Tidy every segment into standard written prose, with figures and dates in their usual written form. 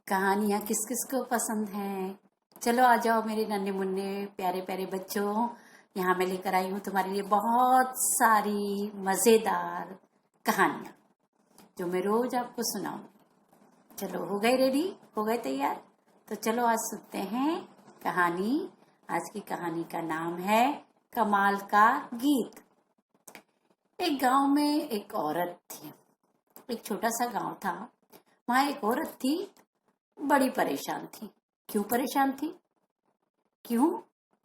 कहानियाँ किस किस को पसंद हैं। चलो आ जाओ मेरे नन्हे मुन्ने प्यारे प्यारे बच्चों। यहाँ मैं लेकर आई हूँ तुम्हारे लिए बहुत सारी मज़ेदार कहानियाँ जो मैं रोज आपको सुनाऊँ। चलो हो गए रेडी, हो गए तैयार? तो चलो आज सुनते हैं कहानी। आज की कहानी का नाम है कमाल का गीत। एक गांव में एक औरत थी। एक छोटा सा गांव था। वहां एक औरत थी, बड़ी परेशान थी। क्यों परेशान थी? क्यों?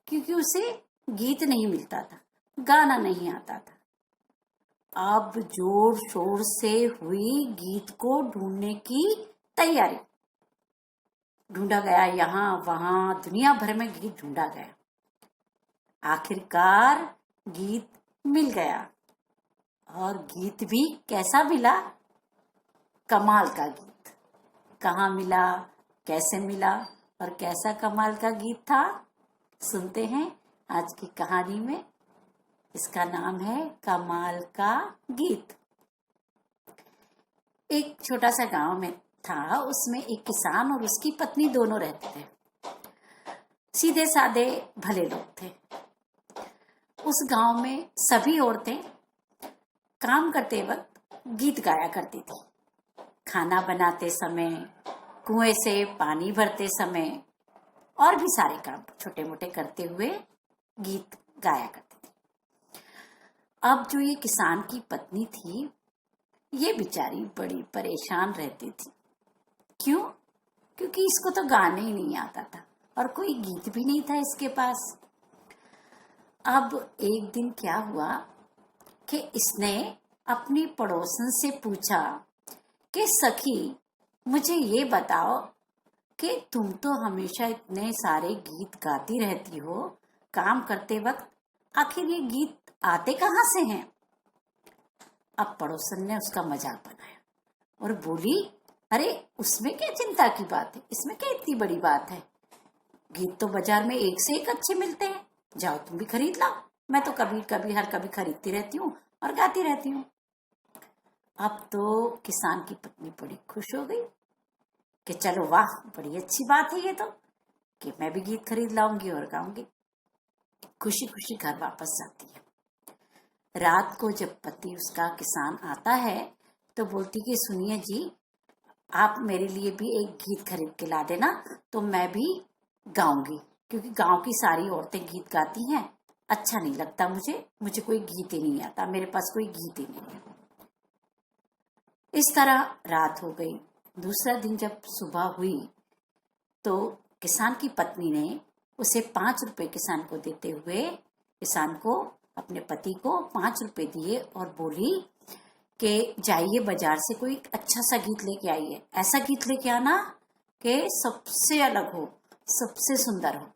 क्योंकि उसे गीत नहीं मिलता था, गाना नहीं आता था। अब जोर शोर से हुई गीत को ढूंढने की तैयारी। ढूंढा गया, यहाँ वहां दुनिया भर में गीत ढूंढा गया। आखिरकार गीत मिल गया। और गीत भी कैसा मिला? कमाल का गीत। कहाँ मिला, कैसे मिला और कैसा कमाल का गीत था, सुनते हैं आज की कहानी में। इसका नाम है कमाल का गीत। एक छोटा सा गांव में था। उसमें एक किसान और उसकी पत्नी दोनों रहते थे। सीधे साधे भले लोग थे। उस गांव में सभी औरतें काम करते वक्त गीत गाया करती थी। खाना बनाते समय, कुएं से पानी भरते समय और भी सारे काम छोटे मोटे करते हुए गीत गाया करती थी। अब जो ये किसान की पत्नी थी, ये बेचारी बड़ी परेशान रहती थी। क्यों? क्योंकि इसको तो गाने ही नहीं आता था और कोई गीत भी नहीं था इसके पास। अब एक दिन क्या हुआ कि इसने अपनी पड़ोसन से पूछा कि सखी, मुझे ये बताओ कि तुम तो हमेशा इतने सारे गीत गाती रहती हो काम करते वक्त, आखिर ये गीत आते कहाँ से हैं? अब पड़ोसन ने उसका मजाक बनाया और बोली, अरे उसमें क्या चिंता की बात है, इसमें क्या इतनी बड़ी बात है। गीत तो बाजार में एक से एक अच्छे मिलते हैं, जाओ तुम भी खरीद लाओ। मैं तो कभी कभी हर कभी खरीदती रहती हूँ और गाती रहती हूँ। अब तो किसान की पत्नी बड़ी खुश हो गई कि चलो वाह, बड़ी अच्छी बात है ये तो, कि मैं भी गीत खरीद लाऊंगी और गाऊंगी। खुशी खुशी घर वापस जाती है। रात को जब पति उसका किसान आता है तो बोलती कि सुनिए जी, आप मेरे लिए भी एक गीत खरीद के ला देना, तो मैं भी गाऊंगी। क्योंकि गांव की सारी औरतें गीत गाती हैं, अच्छा नहीं लगता मुझे कोई गीत ही नहीं आता, मेरे पास कोई गीत ही नहीं है। इस तरह रात हो गई। दूसरा दिन जब सुबह हुई तो किसान की पत्नी ने उसे 5 रुपए किसान को देते हुए, किसान को, अपने पति को 5 रुपए दिए और बोली कि जाइए बाजार से कोई अच्छा सा गीत लेके आइए। ऐसा गीत लेके आना कि सबसे अलग हो, सबसे सुंदर हो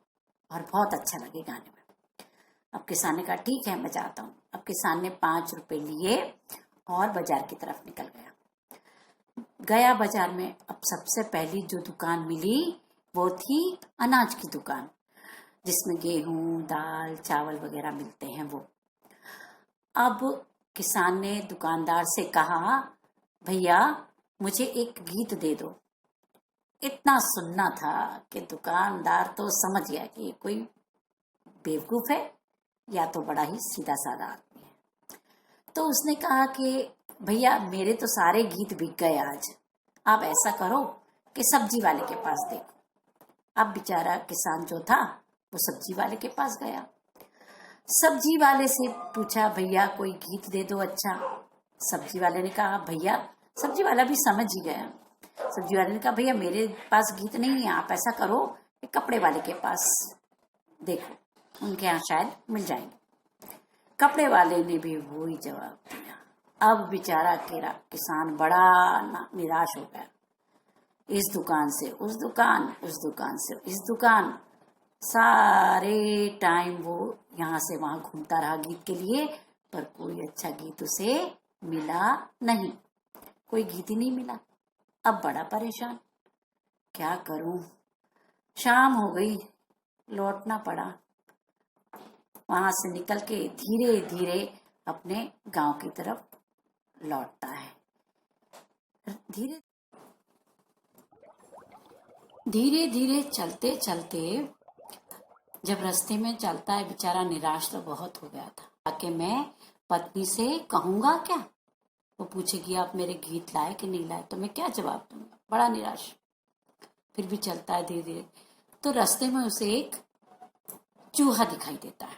और बहुत अच्छा लगे गाने में। अब किसान ने कहा ठीक है, मैं जाता हूँ। अब किसान ने 5 रुपए लिए और बाजार की तरफ निकल गया बाजार में। अब सबसे पहली जो दुकान मिली वो थी अनाज की दुकान, जिसमें गेहूं, दाल, चावल वगैरह मिलते हैं वो। अब किसान ने दुकानदार से कहा, भैया मुझे एक गीत दे दो। इतना सुनना था कि दुकानदार तो समझ गया कि ये कोई बेवकूफ है या तो बड़ा ही सीधा साधा आदमी है। तो उसने कहा कि भैया मेरे तो सारे गीत बिक गए आज, आप ऐसा करो कि सब्जी वाले के पास देखो। अब बेचारा किसान जो था वो सब्जी वाले के पास गया। सब्जी वाले से पूछा, भैया कोई गीत दे दो अच्छा। सब्जी वाले ने कहा, भैया, सब्जी वाला भी समझ ही गया। सब्जी वाले ने कहा, भैया मेरे पास गीत नहीं है, आप ऐसा करो कि कपड़े वाले के पास देखो, उनके यहाँ शायद मिल जाएंगे। कपड़े वाले ने भी वही जवाब दिया। अब बेचारा किसान बड़ा निराश हो गया। इस दुकान से उस दुकान, उस दुकान से इस दुकान, सारे टाइम वो यहाँ से वहां घूमता रहा गीत के लिए, पर कोई अच्छा गीत उसे मिला नहीं। कोई गीत ही नहीं मिला। अब बड़ा परेशान, क्या करूं। शाम हो गई, लौटना पड़ा। वहां से निकल के धीरे धीरे अपने गांव की तरफ लौटता है। धीरे धीरे धीरे चलते चलते जब रास्ते में चलता है, बेचारा निराश तो बहुत हो गया था। आके मैं पत्नी से कहूंगा क्या, वो पूछेगी आप मेरे गीत लाए कि नहीं लाए, तो मैं क्या जवाब दूंगा, बड़ा निराश। फिर भी चलता है धीरे धीरे। तो रास्ते में उसे एक चूहा दिखाई देता है।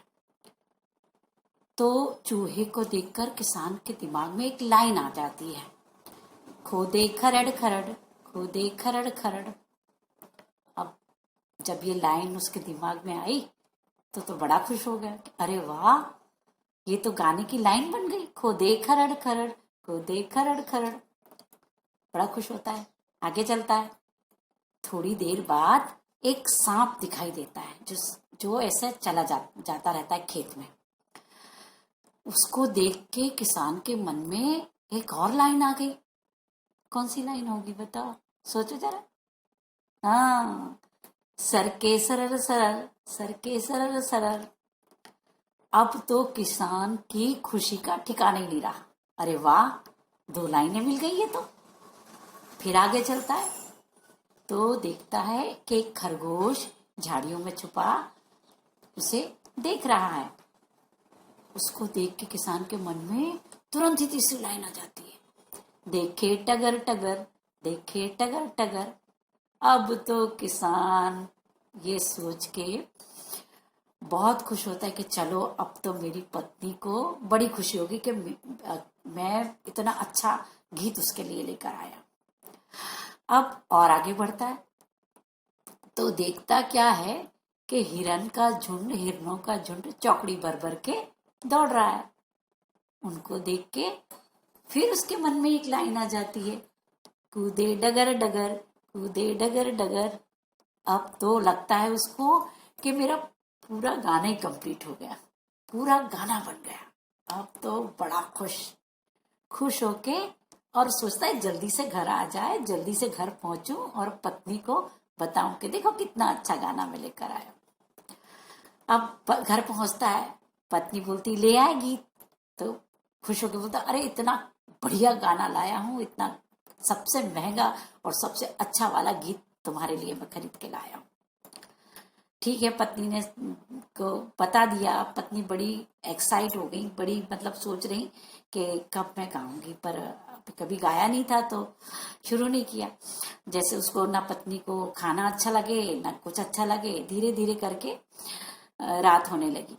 तो चूहे को देखकर किसान के दिमाग में एक लाइन आ जाती है, खोदे खरड़ खरड़, खोदे खरड़ खरड़। अब जब ये लाइन उसके दिमाग में आई तो बड़ा खुश हो गया कि अरे वाह, ये तो गाने की लाइन बन गई, खोदे खरड़ खरड़, खोदे खरड़ खरड़। बड़ा खुश होता है, आगे चलता है। थोड़ी देर बाद एक सांप दिखाई देता है जो ऐसे चला जाता रहता है खेत में। उसको देख के किसान के मन में एक और लाइन आ गई। कौन सी लाइन होगी बताओ, सोचो जरा। हाँ, सर के सरर सरर, सर के सरर सरर। अब तो किसान की खुशी का ठिकाना ही नहीं रहा। अरे वाह, 2 लाइनें मिल गई है। तो फिर आगे चलता है तो देखता है कि एक खरगोश झाड़ियों में छुपा उसे देख रहा है। उसको देख के किसान के मन में तुरंत ही तीसरी लाइन आ जाती है, देखे टगर टगर, देखे टगर टगर। अब तो किसान ये सोच के बहुत खुश होता है कि चलो अब तो मेरी पत्नी को बड़ी खुशी होगी कि मैं इतना अच्छा गीत उसके लिए लेकर आया। अब और आगे बढ़ता है तो देखता क्या है कि हिरणों का झुंड चौकड़ी भर भर के दौड़ रहा है। उनको देख के फिर उसके मन में एक लाइन आ जाती है, कूदे डगर डगर, कूदे डगर डगर। अब तो लगता है उसको कि मेरा पूरा गाना ही कंप्लीट हो गया, पूरा गाना बन गया। अब तो बड़ा खुश होके और सोचता है जल्दी से घर आ जाए, जल्दी से घर पहुंचूं और पत्नी को बताऊं कि देखो कितना अच्छा गाना मैं लेकर आया। अब घर पहुंचता है, पत्नी बोलती ले आए गीत। तो खुश होकर बोलता अरे इतना बढ़िया गाना लाया हूँ, इतना सबसे महंगा और सबसे अच्छा वाला गीत तुम्हारे लिए मैं खरीद के लाया हूँ। ठीक है, पत्नी ने को बता दिया। पत्नी बड़ी एक्साइट हो गई, बड़ी मतलब सोच रही कि कब मैं गाऊंगी, पर कभी गाया नहीं था तो शुरू नहीं किया। जैसे उसको ना पत्नी को खाना अच्छा लगे ना कुछ अच्छा लगे, धीरे धीरे करके रात होने लगी।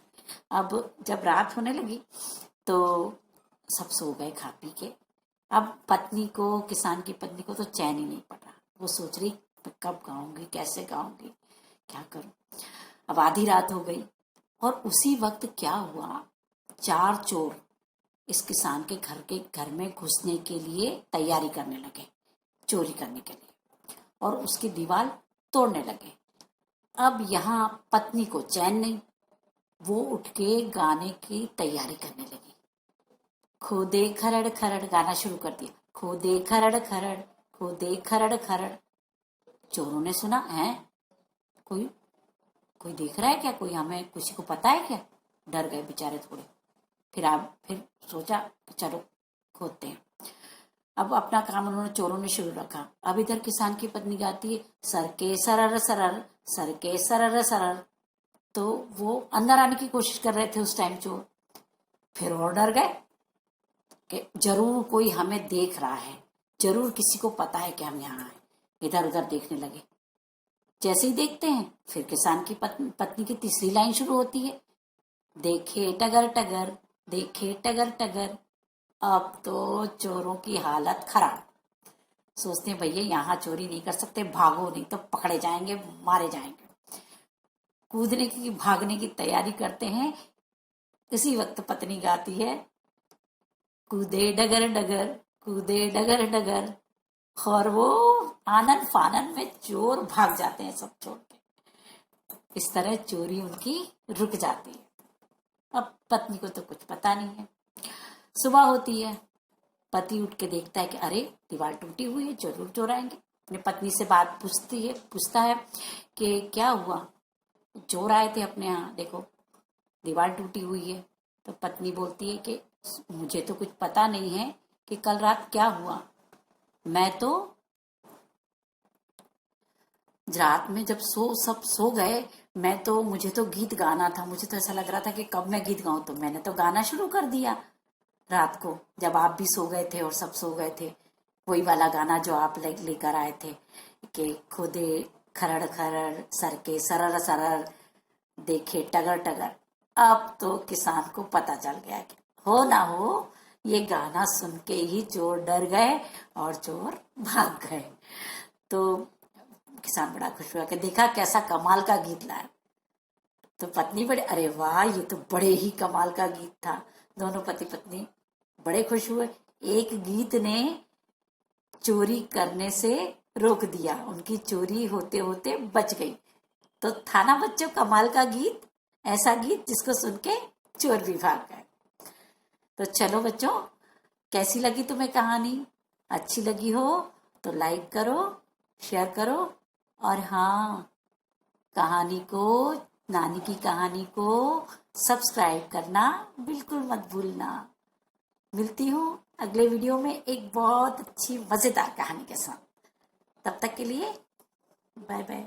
अब जब रात होने लगी तो सब सो गए खा पी के। अब किसान की पत्नी को तो चैन ही नहीं पड़ रहा। वो सोच रही कब गाऊंगी, कैसे गाऊंगी, क्या करूं। अब आधी रात हो गई और उसी वक्त क्या हुआ, 4 चोर इस किसान के घर में घुसने के लिए तैयारी करने लगे, चोरी करने के लिए, और उसकी दीवार तोड़ने लगे। अब यहाँ पत्नी को चैन नहीं, वो उठ के गाने की तैयारी करने लगी। खोदे खरड़ खरड़ गाना शुरू कर दिया, खोदे खरड़ खरड़, खोदे खरड़ खरड़। चोरों ने सुना है कोई देख रहा है क्या, कोई हमें किसी को पता है क्या। डर गए बेचारे थोड़े। फिर सोचा कि चलो खोदते हैं। अब अपना काम उन्होंने चोरों ने शुरू रखा। अब इधर किसान की पत्नी गाती है, सर के सरर सरर, सर के सरर सरर। तो वो अंदर आने की कोशिश कर रहे थे उस टाइम चोर। फिर और डर गए कि जरूर कोई हमें देख रहा है, जरूर किसी को पता है कि हम यहाँ आए। इधर उधर देखने लगे। जैसे ही देखते हैं फिर किसान की पत्नी की तीसरी लाइन शुरू होती है, देखे टगर टगर, देखे टगर टगर। अब तो चोरों की हालत खराब। सोचते हैं भैया यहाँ चोरी नहीं कर सकते, भागो नहीं तो पकड़े जाएंगे, मारे जाएंगे। कूदने की भागने की तैयारी करते हैं। इसी वक्त पत्नी गाती है, कूदे डगर डगर, कूदे डगर डगर। और वो आनन फानन में चोर भाग जाते हैं सब छोड़ के। इस तरह चोरी उनकी रुक जाती है। अब पत्नी को तो कुछ पता नहीं है। सुबह होती है, पति उठ के देखता है कि अरे दीवार टूटी हुई है, जरूर चोर आएंगे। अपनी पत्नी से बात पूछता है कि क्या हुआ, चोर आए थे अपने यहाँ, देखो दीवार टूटी हुई है। तो पत्नी बोलती है कि मुझे तो कुछ पता नहीं है कि कल रात क्या हुआ। मैं तो रात में जब सब सो गए, मुझे तो गीत गाना था। मुझे तो ऐसा लग रहा था कि कब मैं गीत गाऊं, तो मैंने तो गाना शुरू कर दिया रात को, जब आप भी सो गए थे और सब सो गए थे। वही वाला गाना जो आप लेकर आए थे कि खुदे खरड़ खरड़ सर के सरर सरर देखे टगर टगर। अब तो किसान को पता चल गया कि हो ना हो, ये गाना सुन के ही चोर डर गए और चोर भाग गए। तो किसान बड़ा खुश हुआ कि देखा कैसा कमाल का गीत लाया। तो पत्नी बड़े, अरे वाह, ये तो बड़े ही कमाल का गीत था। दोनों पति पत्नी बड़े खुश हुए। एक गीत ने चोरी करने से रोक दिया, उनकी चोरी होते होते बच गई। तो था ना बच्चों कमाल का गीत, ऐसा गीत जिसको सुन के चोर भी भाग गए। तो चलो बच्चों, कैसी लगी तुम्हें कहानी? अच्छी लगी हो तो लाइक करो, शेयर करो, और हाँ, कहानी को, नानी की कहानी को सब्सक्राइब करना बिल्कुल मत भूलना। मिलती हूँ अगले वीडियो में एक बहुत अच्छी मजेदार कहानी के साथ। तब तक के लिए बाय बाय।